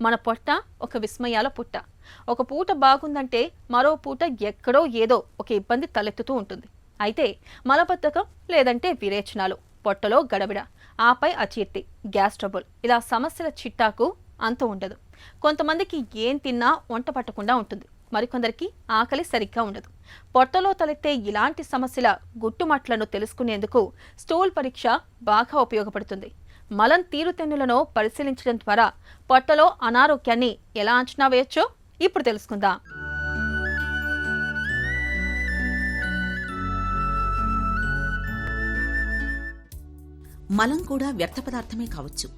మన పొట్ట ఒక విస్మయాల పుట్ట. ఒక పూట బాగుందంటే మరో పూట ఎక్కడో ఏదో ఒక ఇబ్బంది తలెత్తుతూ ఉంటుంది. అయితే మలబద్ధకం లేదంటే విరేచనాలు, పొట్టలో గడబిడ, ఆపై అజీర్తి, గ్యాస్ ట్రబుల్, ఇలా సమస్యల చిట్టాకు అంత ఉండదు. కొంతమందికి ఏం తిన్నా వంట పట్టకుండా ఉంటుంది. మరికొందరికి ఆకలి సరిగ్గా ఉండదు. పొట్టలో తలెత్తే ఇలాంటి సమస్యల గుట్టుమట్లను తెలుసుకునేందుకు స్టూల్ పరీక్ష బాగా ఉపయోగపడుతుంది. మలం తీరుతెన్నులను పరిశీలించడం ద్వారా పొట్టలో అనారోగ్యాన్ని ఎలా అంచనా వేయొచ్చో ఇప్పుడు తెలుసుకుందాం. మలం కూడా వ్యర్థ పదార్థమే కావచ్చు.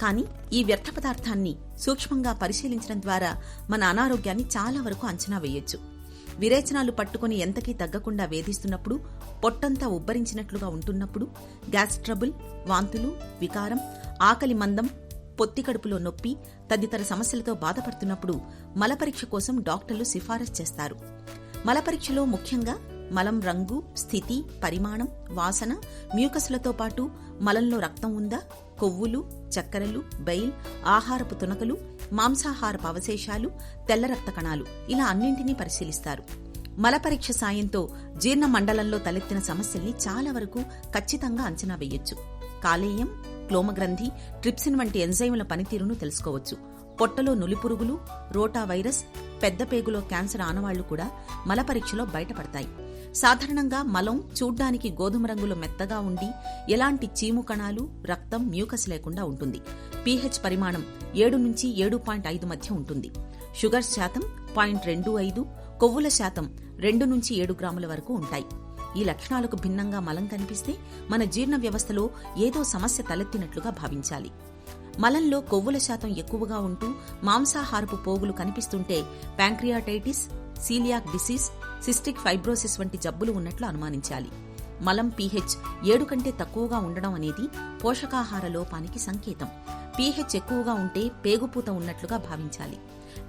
కానీ ఈ వ్యర్థ పదార్థాన్ని సూక్ష్మంగా పరిశీలించడం ద్వారా మన అనారోగ్యాన్ని చాలా వరకు అంచనా వేయొచ్చు. విరేచనాలు పట్టుకుని ఎంతకీ తగ్గకుండా వేధిస్తున్నప్పుడు, పొట్టంతా ఉబ్బరించినట్లుగా ఉంటున్నప్పుడు, గ్యాస్ ట్రబుల్, వాంతులు, వికారం, ఆకలి మందం, పొత్తికడుపులో నొప్పి తదితర సమస్యలతో బాధపడుతున్నప్పుడు మలపరీక్ష కోసం డాక్టర్లు సిఫారసు చేస్తారు. మలపరీక్షలో ముఖ్యంగా మలం రంగు, స్థితి, పరిమాణం, వాసన, మ్యూకస్లతో పాటు మలంలో రక్తం ఉందా, కొవ్వులు, చక్కెరలు, బైల్, ఆహారపు తునకలు, మాంసాహారపు అవశేషాలు, తెల్ల రక్త కణాలు, ఇలా అన్నింటినీ పరిశీలిస్తారు. మలపరీక్ష సాయంతో జీర్ణ మండలంలో తలెత్తిన సమస్యల్ని చాలా వరకు ఖచ్చితంగా అంచనా వేయొచ్చు. కాలేయం, క్లోమగ్రంథి, ట్రిప్సిన్ వంటి ఎంజైముల పనితీరును తెలుసుకోవచ్చు. పొట్టలో నులిపురుగులు, రోటా వైరస్, పెద్ద పేగులో క్యాన్సర్ ఆనవాళ్లు కూడా మలపరీక్షలో బయటపడతాయి. సాధారణంగా మలం చూడ్డానికి గోధుమ రంగులో మెత్తగా ఉండి ఎలాంటి చీము కణాలు, రక్తం, మ్యూకస్ లేకుండా ఉంటుంది. pH పరిమాణం 7 నుంచి 7.5 మధ్య ఉంటుంది. షుగర్ శాతం 0.25, కొవ్వుల శాతం 2 నుంచి 7 గ్రాముల వరకు ఉంటాయి. ఈ లక్షణాలకు భిన్నంగా మలం కనిపిస్తే మన జీర్ణ వ్యవస్థలో ఏదో సమస్య తలెత్తినట్లుగా భావించాలి. మలంలో కొవ్వుల శాతం ఎక్కువగా ఉంటూ మాంసాహారపు పోగులు కనిపిస్తుంటే pancreatitis, coeliac disease, cystic fibrosis వంటి జబ్బులు ఉన్నట్లు అనుమానించాలి. మలం pH 7 కంటే తక్కువగా ఉండడం అనేది పోషకాహార లోపానికి సంకేతం. pH ఎక్కువగా ఉంటే పేగుపూత ఉన్నట్లుగా భావించాలి.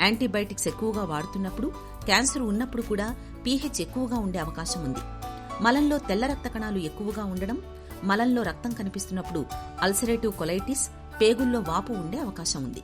యాంటీబయాటిక్స్ ఎక్కువగా వాడుతున్నప్పుడు, క్యాన్సర్ ఉన్నప్పుడు కూడా pH ఎక్కువగా ఉండే అవకాశం ఉంది. మలంలో తెల్ల రక్త కణాలు ఎక్కువగా ఉండడం, మలంలో రక్తం కనిపిస్తున్నప్పుడు అల్సరేటివ్ కొలైటిస్, పేగుల్లో వాపు ఉండే అవకాశం ఉంది.